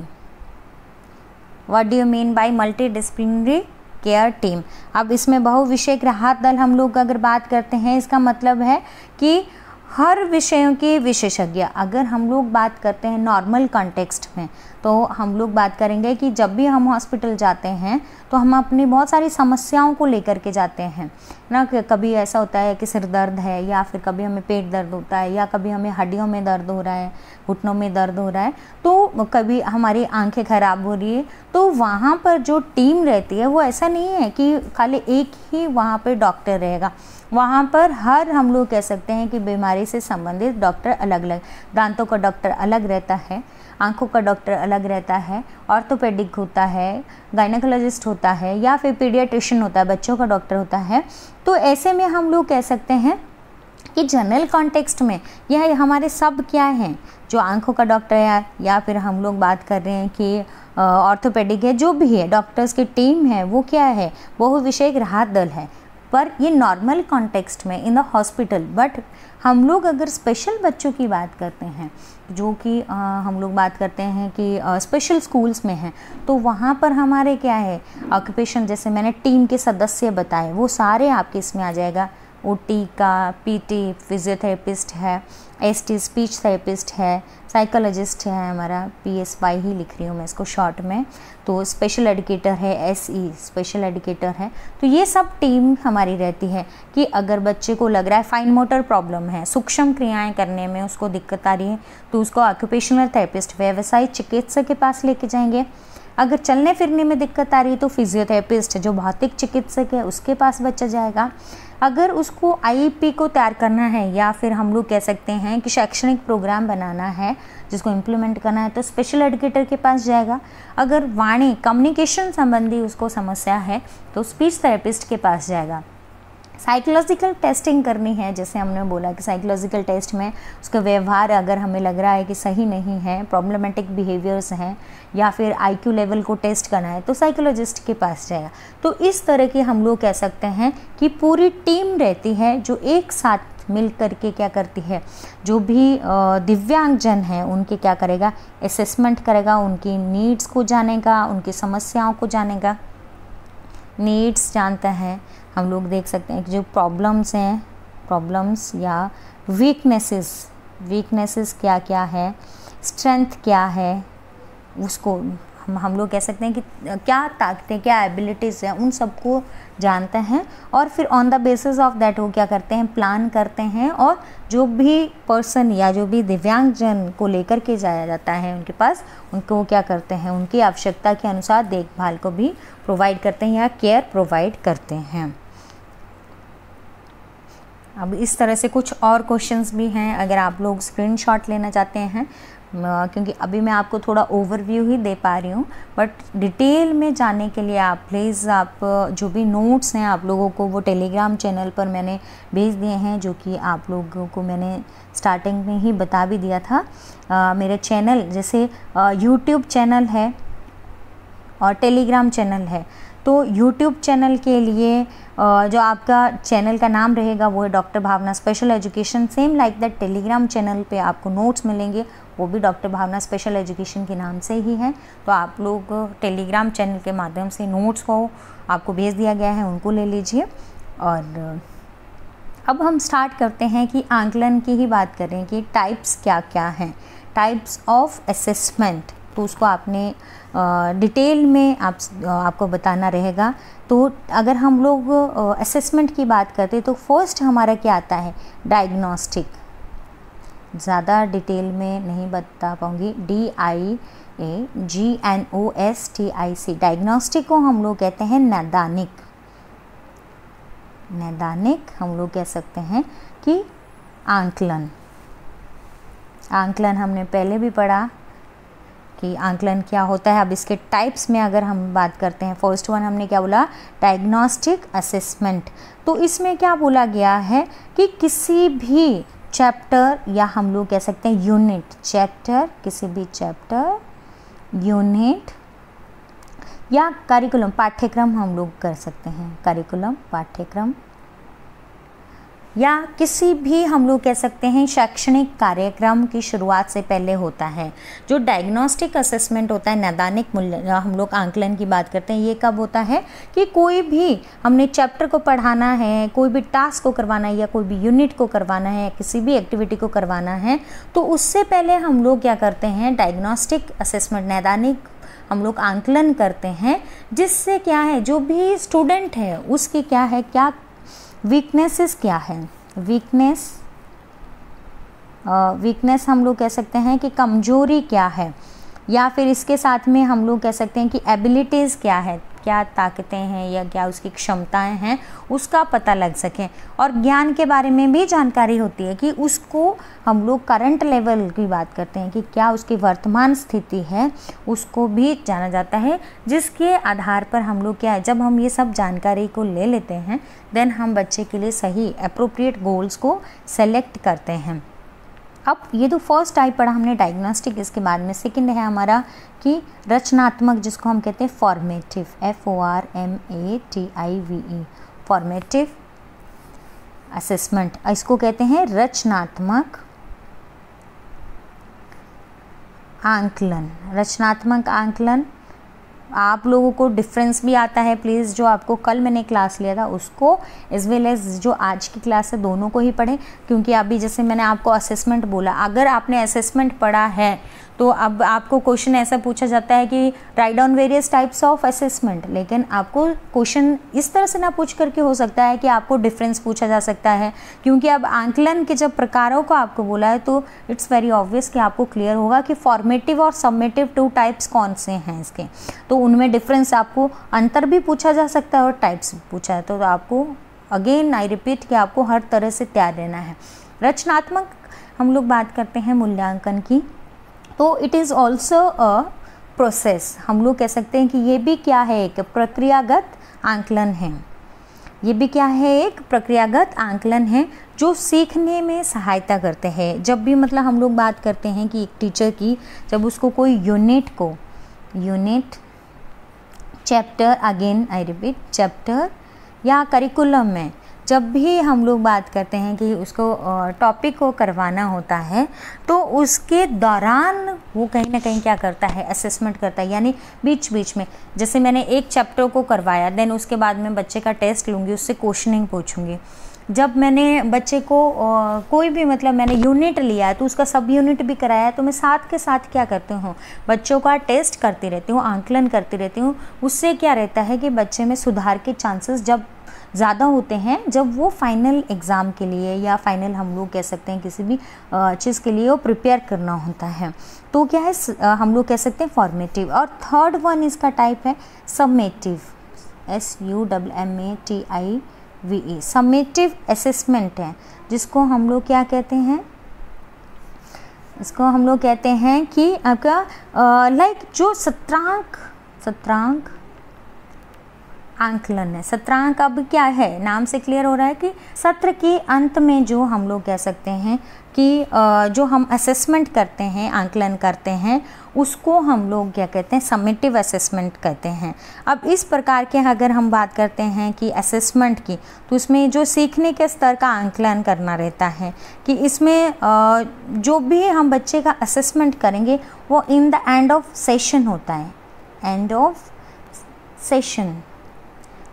What do you mean by multi disciplinary care team. अब इसमें बहुविषयक राहत दल हम लोग अगर बात करते हैं, इसका मतलब है कि हर विषयों के विशेषज्ञ। अगर हम लोग बात करते हैं नॉर्मल कॉन्टेक्स्ट में, तो हम लोग बात करेंगे कि जब भी हम हॉस्पिटल जाते हैं तो हम अपनी बहुत सारी समस्याओं को लेकर के जाते हैं ना। कभी ऐसा होता है कि सिर दर्द है, या फिर कभी हमें पेट दर्द होता है, या कभी हमें हड्डियों में दर्द हो रहा है, घुटनों में दर्द हो रहा है, तो कभी हमारी आंखें ख़राब हो रही है। तो वहाँ पर जो टीम रहती है वो ऐसा नहीं है कि खाली एक ही वहाँ पर डॉक्टर रहेगा। वहाँ पर हर हम लोग कह सकते हैं कि बीमारी से संबंधित डॉक्टर अलग अलग, दांतों का डॉक्टर अलग रहता है, आंखों का डॉक्टर अलग रहता है, ऑर्थोपेडिक होता है, गायनेकोलॉजिस्ट होता है, या फिर पीडियाट्रिशियन होता है, बच्चों का डॉक्टर होता है। तो ऐसे में हम लोग कह सकते हैं कि जनरल कॉन्टेक्स्ट में यह हमारे सब क्या हैं, जो आंखों का डॉक्टर है, या फिर हम लोग बात कर रहे हैं कि ऑर्थोपेडिक है, जो भी है डॉक्टर्स की टीम है, वो क्या है, बहुविषयक राहत दल है। पर ये नॉर्मल कॉन्टेक्स्ट में इन द हॉस्पिटल। बट हम लोग अगर स्पेशल बच्चों की बात करते हैं, जो कि हम लोग बात करते हैं कि स्पेशल स्कूल्स में हैं, तो वहाँ पर हमारे क्या है ऑक्यूपेशन, जैसे मैंने टीम के सदस्य बताए, वो सारे आपके इसमें आ जाएगा। ओटी का, पीटी फिजियोथेरेपिस्ट है, एसटी स्पीच थेरेपिस्ट है, साइकोलॉजिस्ट है, हमारा PSY ही लिख रही हूँ मैं इसको शॉर्ट में, तो स्पेशल एजुकेटर है, SE स्पेशल एजुकेटर है। तो ये सब टीम हमारी रहती है कि अगर बच्चे को लग रहा है फाइन मोटर प्रॉब्लम है, सूक्ष्म क्रियाएं करने में उसको दिक्कत आ रही है, तो उसको ऑक्यूपेशनल थेरेपिस्ट, व्यवसायिक चिकित्सक के पास लेके जाएंगे। अगर चलने फिरने में दिक्कत आ रही है तो फिजियोथेरेपिस्ट जो भौतिक चिकित्सक है उसके पास बच्चा जाएगा। अगर उसको IEP को तैयार करना है, या फिर हम लोग कह सकते हैं कि शैक्षणिक प्रोग्राम बनाना है जिसको इम्प्लीमेंट करना है, तो स्पेशल एजुकेटर के पास जाएगा। अगर वाणी कम्युनिकेशन संबंधी उसको समस्या है तो स्पीच थेरेपिस्ट के पास जाएगा। साइकोलॉजिकल टेस्टिंग करनी है, जैसे हमने बोला कि साइकोलॉजिकल टेस्ट में उसका व्यवहार अगर हमें लग रहा है कि सही नहीं है, प्रॉब्लमेटिक बिहेवियर्स हैं, या फिर IQ लेवल को टेस्ट करना है, तो साइकोलॉजिस्ट के पास जाएगा। तो इस तरह की हम लोग कह सकते हैं कि पूरी टीम रहती है जो एक साथ मिल करके क्या करती है, जो भी दिव्यांगजन हैं उनके क्या करेगा, असेसमेंट करेगा, उनकी नीड्स को जानेगा, उनकी समस्याओं को जानेगा। नीड्स जानता है, हम लोग देख सकते हैं कि जो प्रॉब्लम्स हैं, प्रॉब्लम्स या वीकनेसेस क्या क्या है, स्ट्रेंथ क्या है, उसको हम लोग कह सकते हैं कि क्या ताकतें, क्या एबिलिटीज़ हैं, उन सबको जानते हैं। और फिर on the basis of that वो क्या करते हैं, प्लान करते हैं, और जो भी पर्सन या जो भी दिव्यांगजन को लेकर के जाया जाता है उनके पास, उनको क्या करते हैं, उनकी आवश्यकता के अनुसार देखभाल को भी प्रोवाइड करते हैं या केयर प्रोवाइड करते हैं। अब इस तरह से कुछ और क्वेश्चंस भी हैं, अगर आप लोग स्क्रीनशॉट लेना चाहते हैं, क्योंकि अभी मैं आपको थोड़ा ओवरव्यू ही दे पा रही हूँ, बट डिटेल में जाने के लिए आप प्लीज़ आप जो भी नोट्स हैं आप लोगों को वो टेलीग्राम चैनल पर मैंने भेज दिए हैं, जो कि आप लोगों को मैंने स्टार्टिंग में ही बता भी दिया था। मेरे चैनल जैसे यूट्यूब चैनल है और टेलीग्राम चैनल है, तो यूट्यूब चैनल के लिए जो आपका चैनल का नाम रहेगा वो है doctor Bhavna special education. Same like that Telegram channel पे आपको नोट्स मिलेंगे, वो भी डॉक्टर भावना स्पेशल एजुकेशन के नाम से ही है। तो आप लोग टेलीग्राम चैनल के माध्यम से नोट्स को आपको भेज दिया गया है, उनको ले लीजिए। और अब हम स्टार्ट करते हैं कि आंकलन की ही बात करें कि टाइप्स क्या क्या हैं, टाइप्स ऑफ असेसमेंट, तो उसको आपने डिटेल में आपको बताना रहेगा। तो अगर हम लोग असेसमेंट की बात करते हैं तो फर्स्ट हमारा क्या आता है, डायग्नोस्टिक। ज़्यादा डिटेल में नहीं बता पाऊँगी, DIAGNOSTIC, डायग्नोस्टिक को हम लोग कहते हैं नैदानिक। नैदानिक हम लोग कह सकते हैं कि आंकलन। आंकलन हमने पहले भी पढ़ा कि आंकलन क्या होता है। अब इसके टाइप्स में अगर हम बात करते हैं, फर्स्ट वन हमने क्या बोला, डायग्नोस्टिक असेसमेंट। तो इसमें क्या बोला गया है कि किसी भी चैप्टर या हम लोग कह सकते हैं यूनिट, चैप्टर, किसी भी चैप्टर, यूनिट या करिकुलम, पाठ्यक्रम हम लोग कर सकते हैं, करिकुलम पाठ्यक्रम या किसी भी हम लोग कह सकते हैं शैक्षणिक कार्यक्रम की शुरुआत से पहले होता है। जो डायग्नोस्टिक असेसमेंट होता है, नैदानिक मूल्य हम लोग आंकलन की बात करते हैं, ये कब होता है कि कोई भी हमने चैप्टर को पढ़ाना है, कोई भी टास्क को करवाना है या कोई भी यूनिट को करवाना है, किसी भी एक्टिविटी को करवाना है, तो उससे पहले हम लोग क्या करते हैं, डायग्नोस्टिक असेसमेंट नैदानिक हम लोग आंकलन करते हैं, जिससे क्या है जो भी स्टूडेंट है उसकी क्या है, क्या वीकनेसेस क्या है, वीकनेस हम लोग कह सकते हैं कि कमजोरी क्या है, या फिर इसके साथ में हम लोग कह सकते हैं कि एबिलिटीज़ क्या है, क्या ताकतें हैं या क्या उसकी क्षमताएं हैं, उसका पता लग सके। और ज्ञान के बारे में भी जानकारी होती है कि उसको हम लोग करंट लेवल की बात करते हैं कि क्या उसकी वर्तमान स्थिति है, उसको भी जाना जाता है, जिसके आधार पर हम लोग क्या है, जब हम ये सब जानकारी को ले लेते हैं देन हम बच्चे के लिए सही अप्रोप्रिएट गोल्स को सेलेक्ट करते हैं। अब ये तो फर्स्ट टाइप पढ़ा हमने डायग्नोस्टिक, इसके बाद में सेकंड है हमारा कि रचनात्मक, जिसको हम कहते हैं फॉर्मेटिव, FORMATIVE, फॉर्मेटिव असेसमेंट, इसको कहते हैं रचनात्मक आंकलन। रचनात्मक आंकलन आप लोगों को डिफरेंस भी आता है प्लीज़, जो आपको कल मैंने क्लास लिया था उसको एज वेल एज जो आज की क्लास है दोनों को ही पढ़ें, क्योंकि अभी जैसे मैंने आपको असेसमेंट बोला, अगर आपने असेसमेंट पढ़ा है तो अब आपको क्वेश्चन ऐसा पूछा जाता है कि write down various types of assessment, लेकिन आपको क्वेश्चन इस तरह से ना पूछ करके हो सकता है कि आपको डिफरेंस पूछा जा सकता है, क्योंकि अब आंकलन के जब प्रकारों को आपको बोला है तो इट्स वेरी ऑब्वियस कि आपको क्लियर होगा कि फॉर्मेटिव और सबमेटिव 2 टाइप्स कौन से हैं इसके, तो उनमें डिफरेंस आपको अंतर भी पूछा जा सकता है और टाइप्स भी पूछा है, तो आपको अगेन आई रिपीट कि आपको हर तरह से तैयार रहना है। रचनात्मक हम लोग बात करते हैं मूल्यांकन की, तो it is also a process, हम लोग कह सकते हैं कि ये भी क्या है, एक प्रक्रियागत आंकलन है। ये भी क्या है, एक प्रक्रियागत आंकलन है जो सीखने में सहायता करते हैं। जब भी मतलब हम लोग बात करते हैं कि एक टीचर की, जब उसको कोई unit chapter, again I repeat chapter या करिकुलम में जब भी हम लोग बात करते हैं कि उसको टॉपिक को करवाना होता है, तो उसके दौरान वो कहीं ना कहीं क्या करता है, असेसमेंट करता है, यानी बीच बीच में जैसे मैंने एक चैप्टर को करवाया, देन उसके बाद में बच्चे का टेस्ट लूँगी, उससे क्वेश्चनिंग पूछूंगी। जब मैंने बच्चे को कोई भी मतलब मैंने यूनिट लिया है तो उसका सब यूनिट भी कराया है, तो मैं साथ के साथ क्या करती हूँ, बच्चों का टेस्ट करती रहती हूँ, आंकलन करती रहती हूँ। उससे क्या रहता है कि बच्चे में सुधार के चांसेस जब ज़्यादा होते हैं, जब वो फाइनल एग्ज़ाम के लिए या फाइनल हम लोग कह सकते हैं किसी भी चीज़ के लिए वो प्रिपेयर करना होता है, तो क्या है हम लोग कह सकते हैं फॉर्मेटिव। और थर्ड वन इसका टाइप है सबमेटिव, SUMMATIVE, सबमेटिव असेसमेंट है, जिसको हम लोग क्या कहते हैं, इसको हम लोग कहते हैं कि आपका लाइक जो सत्रांक आंकलन है। सत्रांक अब क्या है, नाम से क्लियर हो रहा है कि सत्र के अंत में जो हम लोग कह सकते हैं कि जो हम असेसमेंट करते हैं, आंकलन करते हैं, उसको हम लोग क्या कहते हैं, समेटिव असेसमेंट कहते हैं। अब इस प्रकार के अगर हम बात करते हैं कि असेसमेंट की, तो इसमें जो सीखने के स्तर का आंकलन करना रहता है कि इसमें जो भी हम बच्चे का असेसमेंट करेंगे वो in the end of session होता है। एंड ऑफ सेशन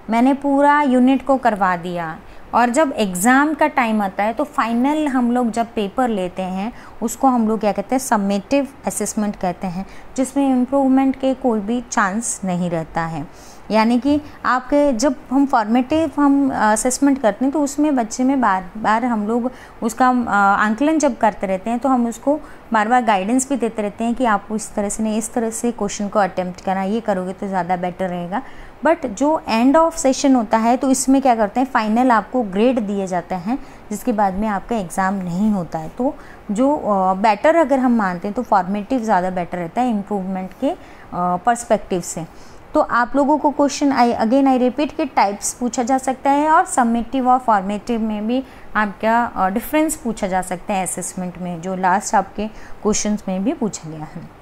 मैंने पूरा यूनिट को करवा दिया, और जब एग्ज़ाम का टाइम आता है तो फाइनल हम लोग जब पेपर लेते हैं उसको हम लोग क्या कहते हैं, सबमेटिव असेसमेंट कहते हैं, जिसमें इम्प्रूवमेंट के कोई भी चांस नहीं रहता है। यानी कि आपके जब हम फॉर्मेटिव हम असेसमेंट करते हैं तो उसमें बच्चे में बार बार हम लोग उसका आंकलन जब करते रहते हैं तो हम उसको बार बार गाइडेंस भी देते रहते हैं कि आपको इस तरह से नहीं, इस तरह से क्वेश्चन को अटेम्प्ट करना, ये करोगे तो ज़्यादा बेटर रहेगा। बट जो एंड ऑफ सेशन होता है तो इसमें क्या करते हैं, फाइनल आपको ग्रेड दिए जाते हैं, जिसके बाद में आपका एग्ज़ाम नहीं होता है। तो जो बेटर अगर हम मानते हैं तो फॉर्मेटिव ज़्यादा बेटर रहता है इम्प्रूवमेंट के पर्सपेक्टिव से। तो आप लोगों को क्वेश्चन आई रिपीट के टाइप्स पूछा जा सकता है, और सबमेटिव और फॉर्मेटिव में भी आपका डिफरेंस पूछा जा सकता है असेसमेंट में, जो लास्ट आपके क्वेश्चंस में भी पूछा गया है।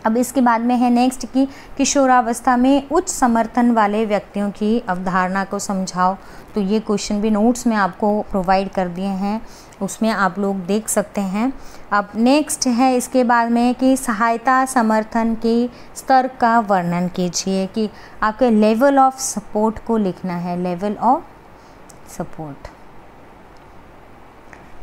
अब इसके बाद में है नेक्स्ट कि किशोरावस्था में उच्च समर्थन वाले व्यक्तियों की अवधारणा को समझाओ। तो ये क्वेश्चन भी नोट्स में आपको प्रोवाइड कर दिए हैं, उसमें आप लोग देख सकते हैं। अब नेक्स्ट है इसके बाद में कि सहायता समर्थन के स्तर का वर्णन कीजिए, कि आपके लेवल ऑफ सपोर्ट को लिखना है, level of support.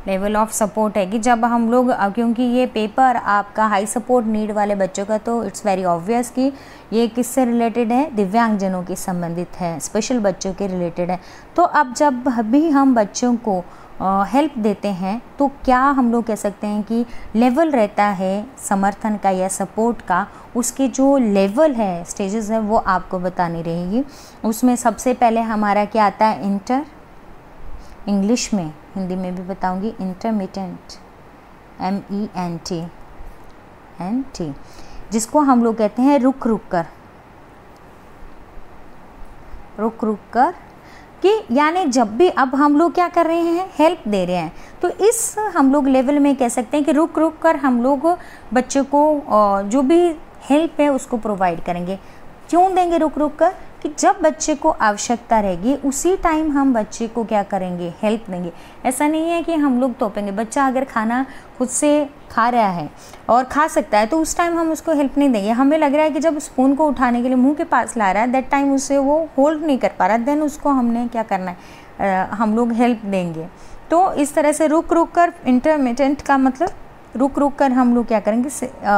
Level of support है कि जब हम लोग, क्योंकि ये पेपर आपका हाई सपोर्ट नीड वाले बच्चों का, तो इट्स वेरी ऑब्वियस कि ये किससे रिलेटेड है, दिव्यांगजनों के संबंधित है, स्पेशल बच्चों के रिलेटेड है। तो अब जब भी हम बच्चों को हेल्प देते हैं तो क्या हम लोग कह सकते हैं कि लेवल रहता है समर्थन का या सपोर्ट का, उसके जो लेवल है, स्टेजेस है, वो आपको बतानी रहेगी। उसमें सबसे पहले हमारा क्या आता है, इंटर, इंग्लिश में, हिंदी में भी बताऊंगी, इंटरमीडिएट, MENT, जिसको हम लोग कहते हैं रुक रुक कर, कि यानी जब भी अब हम लोग क्या कर रहे हैं, हेल्प दे रहे हैं, तो इस हम लोग लेवल में कह सकते हैं कि रुक रुक कर हम लोग बच्चों को जो भी हेल्प है उसको प्रोवाइड करेंगे। क्यों देंगे रुक रुक कर, कि जब बच्चे को आवश्यकता रहेगी उसी टाइम हम बच्चे को क्या करेंगे, हेल्प देंगे। ऐसा नहीं है कि हम लोग तोपेंगे। बच्चा अगर खाना खुद से खा रहा है और खा सकता है तो उस टाइम हम उसको हेल्प नहीं देंगे। हमें लग रहा है कि जब स्पून को उठाने के लिए मुंह के पास ला रहा है, दैट टाइम उसे वो होल्ड नहीं कर पा रहा, देन उसको हमने क्या करना है, हम लोग हेल्प देंगे। तो इस तरह से रुक रुक कर, इंटरमीडिएट का मतलब रुक रुक कर हम लोग क्या करेंगे,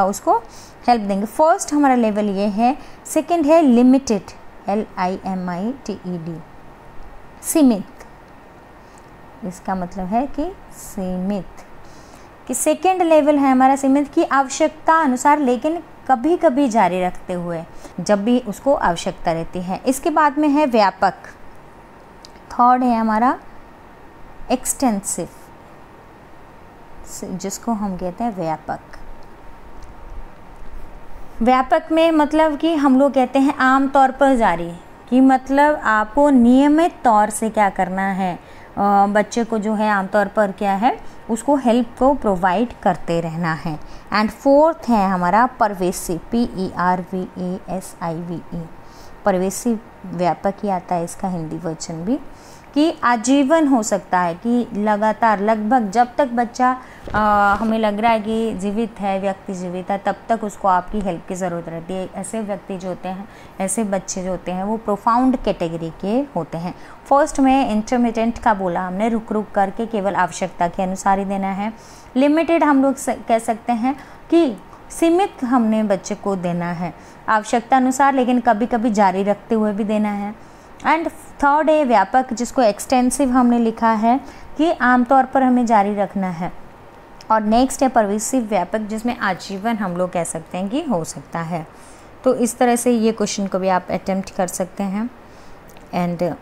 उसको हेल्प देंगे। फर्स्ट हमारा लेवल ये है। सेकेंड है लिमिटेड, LIMITED, सीमित, इसका मतलब है कि सीमित, कि सेकेंड लेवल है हमारा सीमित, की आवश्यकता अनुसार लेकिन कभी कभी जारी रखते हुए, जब भी उसको आवश्यकता रहती है। इसके बाद में है व्यापक। थर्ड है हमारा एक्सटेंसिव, जिसको हम कहते हैं व्यापक। व्यापक में मतलब कि हम लोग कहते हैं आम तौर पर जारी, कि मतलब आपको नियमित तौर से क्या करना है, बच्चे को जो है आमतौर पर क्या है, उसको हेल्प को प्रोवाइड करते रहना है। एंड फोर्थ है हमारा परवेसिव, PERVASIVE, परवेसिव व्यापक ही आता है इसका हिंदी वर्जन भी, कि आजीवन हो सकता है, कि लगातार, लगभग जब तक बच्चा हमें लग रहा है कि जीवित है, व्यक्ति जीवित है, तब तक उसको आपकी हेल्प की ज़रूरत रहती है। ऐसे व्यक्ति जो होते हैं, ऐसे बच्चे जो होते हैं, वो प्रोफाउंड कैटेगरी के होते हैं। फर्स्ट में इंटरमीडिएट का बोला हमने, रुक रुक करके केवल आवश्यकता के अनुसार ही देना है। लिमिटेड हम लोग कह सकते हैं कि सीमित हमने बच्चे को देना है, आवश्यकता अनुसार लेकिन कभी कभी जारी रखते हुए भी देना है। एंड थर्ड है व्यापक, जिसको एक्सटेंसिव हमने लिखा है कि आमतौर पर हमें जारी रखना है। और नेक्स्ट है परवेसिव व्यापक, जिसमें आजीवन हम लोग कह सकते हैं कि हो सकता है। तो इस तरह से ये क्वेश्चन को भी आप अटेम्प्ट कर सकते हैं। एंड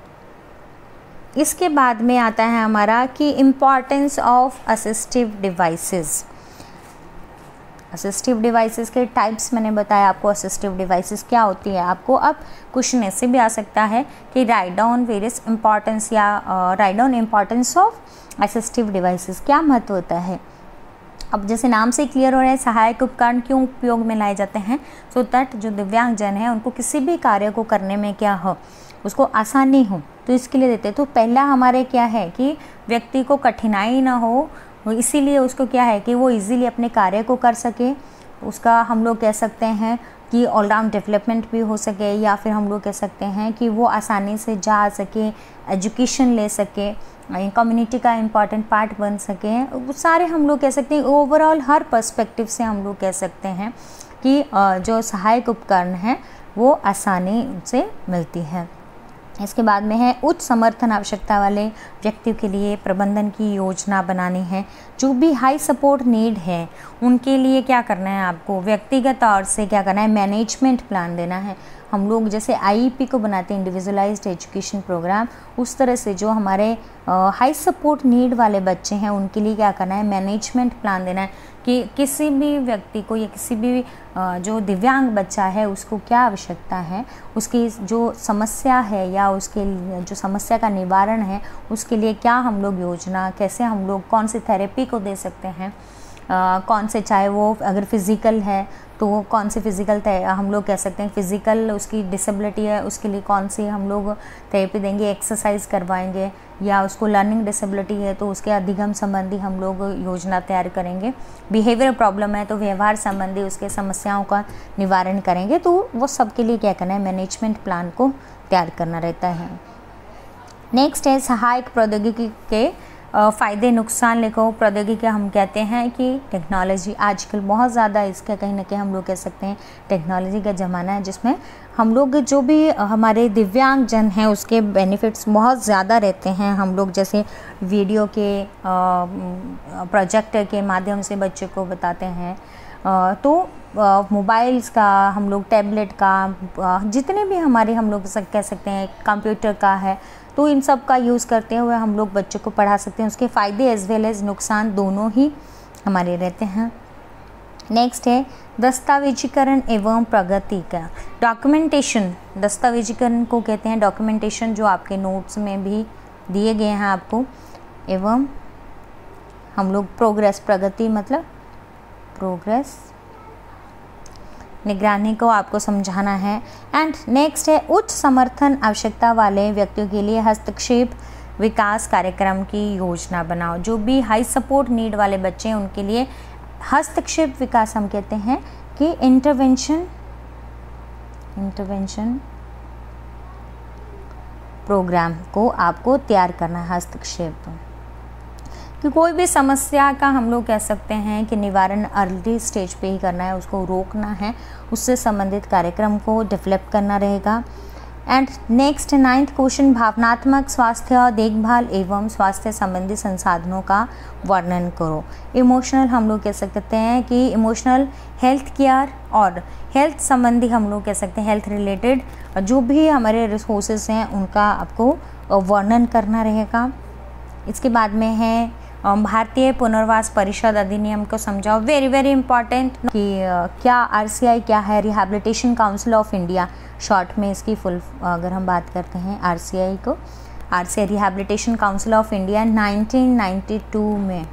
इसके बाद में आता है हमारा कि importance of assistive devices. Assistive devices के टाइप्स मैंने बताया आपको, असिस्टिव डिवाइसेस क्या होती है। आपको अब क्वेश्चन ऐसे भी आ सकता है कि राइट डाउन वेरियस इम्पॉर्टेंस, या write down importance of assistive devices, क्या महत्व होता है। अब जैसे नाम से क्लियर हो रहा है, सहायक उपकरण क्यों उपयोग में लाए जाते हैं, सो दैट जो दिव्यांगजन है उनको किसी भी कार्य को करने में क्या हो, उसको आसानी हो, तो इसके लिए देते हैं। तो पहला हमारे क्या है कि व्यक्ति को कठिनाई ना हो, इसीलिए उसको क्या है कि वो इजीली अपने कार्य को कर सके। उसका हम लोग कह सकते हैं कि ऑलराउंड डेवलपमेंट भी हो सके, या फिर हम लोग कह सकते हैं कि वो आसानी से जा सके, एजुकेशन ले सके, कम्युनिटी का इम्पॉर्टेंट पार्ट बन सके। वो सारे हम लोग कह सकते हैं ओवरऑल हर पर्सपेक्टिव से हम लोग कह सकते हैं कि जो सहायक उपकरण हैं वो आसानी से मिलती है। इसके बाद में है उच्च समर्थन आवश्यकता वाले व्यक्तियों के लिए प्रबंधन की योजना बनानी है। जो भी हाई सपोर्ट नीड है उनके लिए क्या करना है, आपको व्यक्तिगत तौर से क्या करना है, मैनेजमेंट प्लान देना है। हम लोग जैसे IEP को बनाते हैं, इंडिविजुअलाइज्ड एजुकेशन प्रोग्राम, उस तरह से जो हमारे हाई सपोर्ट नीड वाले बच्चे हैं उनके लिए क्या करना है, मैनेजमेंट प्लान देना है कि किसी भी व्यक्ति को या किसी भी जो दिव्यांग बच्चा है उसको क्या आवश्यकता है, उसकी जो समस्या है या उसके जो समस्या का निवारण है उसके लिए क्या हम लोग योजना, कैसे हम लोग कौन सी थेरेपी को दे सकते हैं, कौन से, चाहे वो अगर फिज़िकल है तो वो कौन से फिज़िकल हम लोग कह सकते हैं फिज़िकल उसकी डिसेबिलिटी है उसके लिए कौन सी हम लोग थेरेपी देंगे, एक्सरसाइज करवाएंगे, या उसको लर्निंग डिसेबिलिटी है तो उसके अधिगम संबंधी हम लोग योजना तैयार करेंगे। बिहेवियर प्रॉब्लम है तो व्यवहार संबंधी उसके समस्याओं का निवारण करेंगे। तो वो सबके लिए क्या करना है, मैनेजमेंट प्लान को तैयार करना रहता है। नेक्स्ट है सहायक प्रौद्योगिकी के फ़ायदे नुकसान लिखो। प्रौद्योगिकी हम कहते हैं कि टेक्नोलॉजी आजकल बहुत ज़्यादा इसका कहीं ना कहीं हम लोग कह सकते हैं टेक्नोलॉजी का ज़माना है जिसमें हम लोग जो भी हमारे दिव्यांग जन हैं उसके बेनिफिट्स बहुत ज़्यादा रहते हैं। हम लोग जैसे वीडियो के प्रोजेक्टर के माध्यम से बच्चे को बताते हैं, तो मोबाइल्स का हम लोग टैबलेट का जितने भी हमारे हम लोग कह सकते हैं कंप्यूटर का है, तो इन सब का यूज़ करते हुए हम लोग बच्चों को पढ़ा सकते हैं। उसके फ़ायदे एज वेल एज नुकसान दोनों ही हमारे रहते हैं। नेक्स्ट है दस्तावेजीकरण एवं प्रगति का। डॉक्यूमेंटेशन, दस्तावेजीकरण को कहते हैं डॉक्यूमेंटेशन, जो आपके नोट्स में भी दिए गए हैं आपको, एवं हम लोग प्रोग्रेस, प्रगति मतलब प्रोग्रेस, निगरानी को आपको समझाना है। एंड नेक्स्ट है उच्च समर्थन आवश्यकता वाले व्यक्तियों के लिए हस्तक्षेप विकास कार्यक्रम की योजना बनाओ। जो भी हाई सपोर्ट नीड वाले बच्चे हैं उनके लिए हस्तक्षेप विकास हम कहते हैं कि इंटरवेंशन प्रोग्राम को आपको तैयार करना है। हस्तक्षेप कि कोई भी समस्या का हम लोग कह सकते हैं कि निवारण अर्ली स्टेज पे ही करना है, उसको रोकना है, उससे संबंधित कार्यक्रम को डेवलप करना रहेगा। एंड नेक्स्ट 9th क्वेश्चन, भावनात्मक स्वास्थ्य देखभाल एवं स्वास्थ्य संबंधी संसाधनों का वर्णन करो। इमोशनल हम लोग कह सकते हैं कि इमोशनल हेल्थ केयर और हेल्थ संबंधी हम लोग कह सकते हैं हेल्थ रिलेटेड जो भी हमारे रिसोर्सेज हैं उनका आपको वर्णन करना रहेगा। इसके बाद में है भारतीय पुनर्वास परिषद अधिनियम को समझाओ। वेरी वेरी इंपॉर्टेंट कि क्या RCI क्या है, rehabilitation council of India short में इसकी फुल अगर हम बात करते हैं RCI को, RCI rehabilitation council of India 1992 में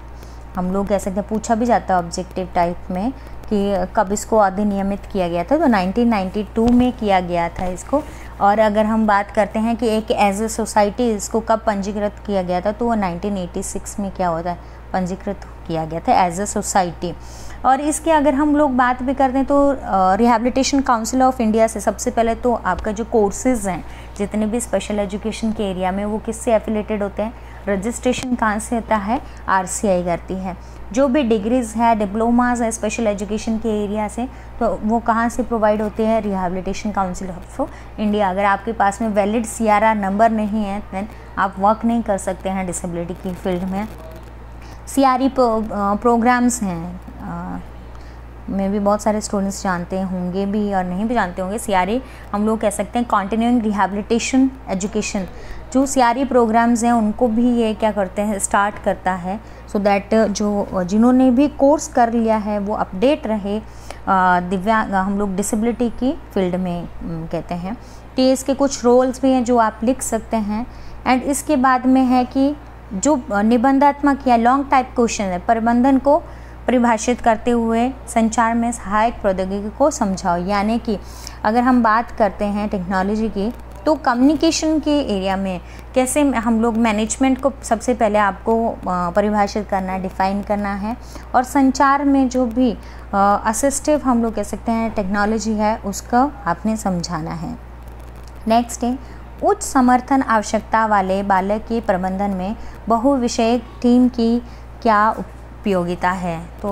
हम लोग कह सकते हैं, पूछा भी जाता है ऑब्जेक्टिव टाइप में कि कब इसको अधिनियमित किया गया था, तो 1992 में किया गया था इसको। और अगर हम बात करते हैं कि एक एज ए सोसाइटी इसको कब पंजीकृत किया गया था, तो वो 1986 में क्या होता है पंजीकृत किया गया था एज ए सोसाइटी। और इसके अगर हम लोग बात भी करते हैं तो रिहैबिलिटेशन काउंसिल ऑफ इंडिया से सबसे पहले तो आपका जो कोर्सेज़ हैं जितने भी स्पेशल एजुकेशन के एरिया में वो किससे एफिलेटेड होते हैं, रजिस्ट्रेशन कहाँ से होता है, RCI करती है। जो भी डिग्रीज़ है, डिप्लोमाज है स्पेशल एजुकेशन के एरिया से, तो वो कहाँ से प्रोवाइड होते हैं, रिहैबिलिटेशन काउंसिल ऑफ इंडिया। अगर आपके पास में वैलिड CRR नंबर नहीं है देन आप वर्क नहीं कर सकते हैं डिसेबिलिटी की फील्ड में। CRE प्रोग्राम्स हैं में भी बहुत सारे स्टूडेंट्स जानते होंगे भी और नहीं भी जानते होंगे। CRE हम लोग कह सकते हैं कॉन्टिन्यूइंग रिहैबिलिटेशन एजुकेशन। जो CRE प्रोग्राम्स हैं उनको भी ये क्या करते हैं, स्टार्ट करता है, सो दैट जो जिन्होंने भी कोर्स कर लिया है वो अपडेट रहे दिव्यांग हम लोग डिसेबिलिटी की फील्ड में कहते हैं। तो इसके कुछ रोल्स भी हैं जो आप लिख सकते हैं। एंड इसके बाद में है कि जो निबंधात्मक या लॉन्ग टाइप क्वेश्चन है, प्रबंधन को परिभाषित करते हुए संचार में सहायक प्रौद्योगिकी को समझाओ। यानी कि अगर हम बात करते हैं टेक्नोलॉजी की, तो कम्युनिकेशन के एरिया में कैसे हम लोग मैनेजमेंट को सबसे पहले आपको परिभाषित करना है, डिफ़ाइन करना है, और संचार में जो भी असिस्टिव हम लोग कह सकते हैं टेक्नोलॉजी है उसका आपने समझाना है। नेक्स्ट है उच्च समर्थन आवश्यकता वाले बालक के प्रबंधन में बहुविषयक टीम की क्या उपयोगिता है। तो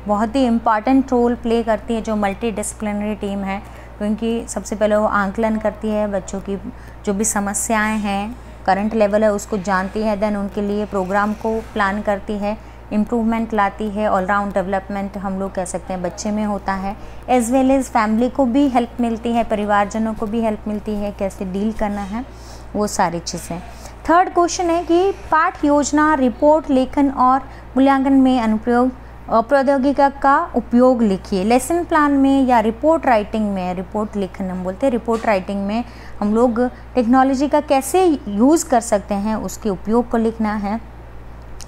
बहुत ही इम्पॉर्टेंट रोल प्ले करती है जो मल्टी डिसिप्लिनरी टीम है, क्योंकि सबसे पहले वो आंकलन करती है बच्चों की जो भी समस्याएं हैं, करंट लेवल है उसको जानती है, देन उनके लिए प्रोग्राम को प्लान करती है, इम्प्रूवमेंट लाती है, ऑलराउंड डेवलपमेंट हम लोग कह सकते हैं बच्चे में होता है, एज वेल एज फैमिली को भी हेल्प मिलती है, परिवारजनों को भी हेल्प मिलती है कैसे डील करना है वो सारी चीज़ें। थर्ड क्वेश्चन है कि पाठ योजना, रिपोर्ट लेखन और मूल्यांकन में अनुप्रयोग प्रौद्योगिकी का उपयोग लिखिए। लेसन प्लान में या रिपोर्ट राइटिंग में, रिपोर्ट लेखन हम बोलते हैं, रिपोर्ट राइटिंग में हम लोग टेक्नोलॉजी का कैसे यूज़ कर सकते हैं उसके उपयोग को लिखना है।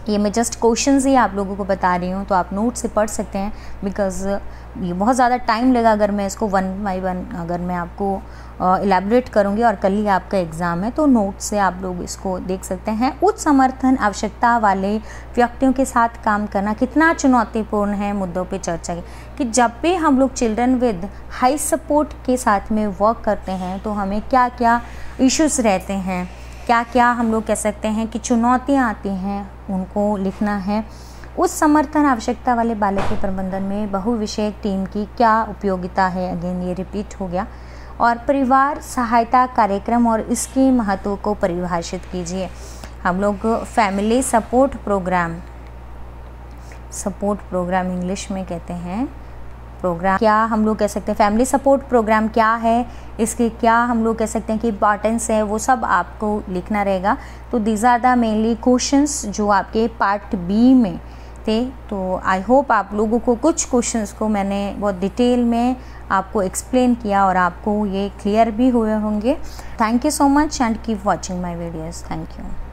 ये मैं जस्ट क्वेश्चंस ही आप लोगों को बता रही हूँ, तो आप नोट से पढ़ सकते हैं, बिकॉज़ ये बहुत ज़्यादा टाइम लगा अगर मैं इसको वन बाय वन अगर मैं आपको इलेबोरेट करूँगी, और कल ही आपका एग्ज़ाम है, तो नोट से आप लोग इसको देख सकते हैं। उच्च समर्थन आवश्यकता वाले व्यक्तियों के साथ काम करना कितना चुनौतीपूर्ण है, मुद्दों पे चर्चा की कि जब भी हम लोग चिल्ड्रन विद हाई सपोर्ट के साथ में वर्क करते हैं तो हमें क्या क्या इश्यूज़ रहते हैं, क्या क्या हम लोग कह सकते हैं कि चुनौतियाँ आती हैं, उनको लिखना है। उस समर्थन आवश्यकता वाले बालक के प्रबंधन में बहुविषयक टीम की क्या उपयोगिता है, अगेन ये रिपीट हो गया। और परिवार सहायता कार्यक्रम और इसके महत्व को परिभाषित कीजिए। हम लोग फैमिली सपोर्ट प्रोग्राम इंग्लिश में कहते हैं प्रोग्राम, क्या हम लोग कह सकते हैं फैमिली सपोर्ट प्रोग्राम क्या है, इसके क्या हम लोग कह सकते हैं कि इंपॉर्टेंस है, वो सब आपको लिखना रहेगा। तो these are the mainly questions जो आपके पार्ट बी में थे। तो आई होप आप लोगों को कुछ क्वेश्चंस को मैंने बहुत डिटेल में आपको एक्सप्लेन किया और आपको ये क्लियर भी हुए होंगे। Thank you so much and keep watching my videos. Thank you.